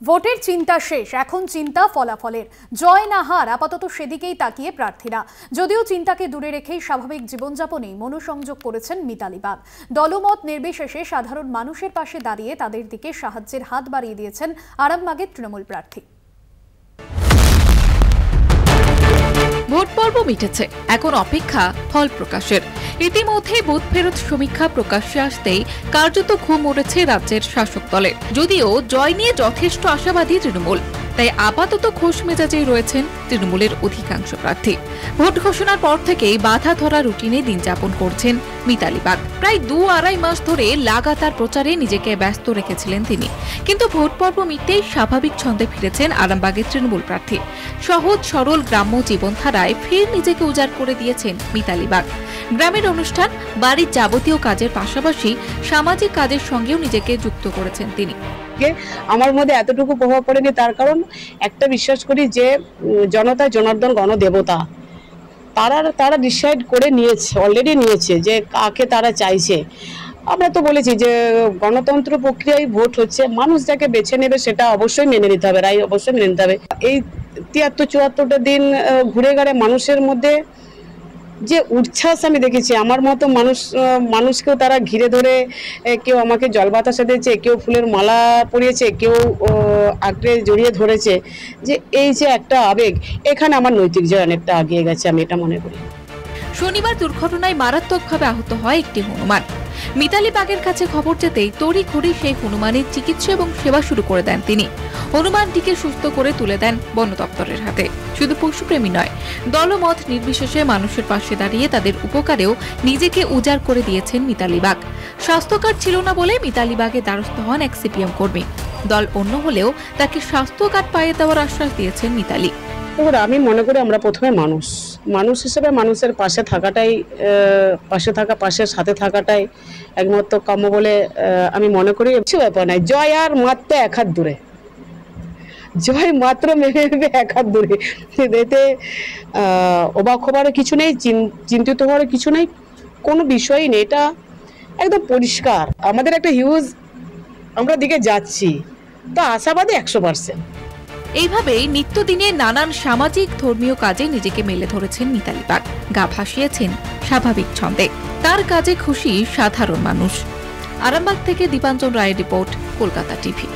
ভোটের চিন্তা শেষ, এখন চিন্তা ফলাফলের। জয় না হার আপাতত সেদিকেই তাকিয়ে প্রার্থীরা। যদিও চিন্তাকে দূরে রেখেই স্বাভাবিক জীবনযাপনে মনোসংযোগ করেছেন মিতালি বাগ। দলমত নির্বিশেষে সাধারণ মানুষের পাশে দাঁড়িয়ে তাদের দিকে সাহায্যের হাত বাড়িয়ে দিয়েছেন আরামবাগের তৃণমূল প্রার্থী। ভোট পর্ব মিটেছে, এখন অপেক্ষা ফল প্রকাশের। ইতিমধ্যে বুথ ফেরত সমীক্ষা প্রকাশ্যে আসতেই কার্যত ঘুম উড়েছে রাজ্যের শাসক দলের। যদিও জয় নিয়ে যথেষ্ট আশাবাদী তৃণমূল, তাই আপাতত খোশ মেজাজেই রয়েছেন তৃণমূলের অধিকাংশ প্রার্থী। ভোট ঘোষণার পর থেকেই বাধা ধরা রুটিনে দিন যাপন করছেন মিতালি বাগ। প্রায় 2-2.5 মাস ধরে লাগাতার প্রচারে নিজেকে ব্যস্ত রেখেছিলেন তিনি, কিন্তু ভোট পর্ব মিটতেই স্বাভাবিক ছন্দে ফিরেছেন আরামবাগের তৃণমূল প্রার্থী। সহজ সরল গ্রাম্য জীবনধারায় ফের নিজেকে উজাড় করে দিয়েছেন মিতালি বাগ। গ্রামের অনুষ্ঠান, বাড়ির যাবতীয় কাজের পাশাপাশি সামাজিক কাজের সঙ্গেও নিজেকে যুক্ত করেছেন তিনি। আমার মধ্যে এতটুকু প্রভাব পড়েনি, তার কারণ একটা বিশ্বাস করি যে জনতা জনার্দন গণদেবতা, তারা ডিসাইড করে নিয়েছে, অলরেডি নিয়েছে যে কাকে তারা চাইছে। আমরা তো বলেছি যে গণতন্ত্র প্রক্রিয়ায় ভোট হচ্ছে, মানুষ যাকে বেছে নেবে সেটা অবশ্যই মেনে নিতে হবে, রায় অবশ্যই মেনে নিতে হবে। এই 73-74টা দিন ঘুরে গেলে মানুষের মধ্যে যে উচ্ছ্বাস আমি দেখেছি, আমার মতো মানুষকেও তারা ঘিরে ধরে, কেউ আমাকে জল বাতাসা দিয়েছে, কেউ ফুলের মালা পরিয়েছে, কেউ আঁকড়ে জড়িয়ে ধরেছে, যে এই যে একটা আবেগ, এখানে আমার নৈতিক যে অনেকটা এগিয়ে গেছে, আমি এটা মনে করি। শনিবার দুর্ঘটনায় মারাত্মকভাবে আহত হয় একটি হনুমান। মিতালি বাগের কাছে খবর যেতেই তড়িঘড়ি সেই হনুমানের চিকিৎসা এবং সেবা শুরু করে দেন তিনি। হনুমানটিকে সুস্থ করে তুলে দেন বন দপ্তরের হাতে। শুধু পশুপ্রেমী নয়, দলমত নির্বিশেষে মানুষের পাশে দাঁড়িয়ে তাদের উপকারেও নিজেকে উজাড় করে দিয়েছেন মিতালি বাগ। স্বাস্থ্য কার্ড ছিল না বলে মিতালি বাগের দ্বারস্থ হন এক সিপিএম কর্মী। দল অন্য হলেও তাকে স্বাস্থ্য কার্ড পাইয়ে দেওয়ার আশ্বাস দিয়েছেন মিতালি। আমি মনে করি আমরা প্রথমে মানুষ হিসেবে মানুষের পাশে থাকাটাই, পাশের সাথে থাকাটাই একমাত্র কাম্য বলে আমি মনে করি। কিছু ব্যাপার নাই, জয় আর মাত্র এক হাত দূরে, জয় মাত্র মেনে নেবে এক হাত দূরে। এতে অবাক হবার কিছু নেই, চিন্তিত হওয়ার কিছু নেই, কোনো বিষয়ই নেই, এটা একদম পরিষ্কার। আমাদের একটা হিউজ আমরা দিকে যাচ্ছি, তো আশাবাদী 100%। এইভাবেই নিত্যদিনে নানান সামাজিক ধর্মীয় কাজে নিজেকে মেলে ধরেছেন মিতালি বাগ। গা ভাসিয়েছেন স্বাভাবিক ছন্দে। তার কাজে খুশি সাধারণ মানুষ। আরামবাগ থেকে দীপাঞ্জন রায়ের রিপোর্ট, কলকাতা টিভি।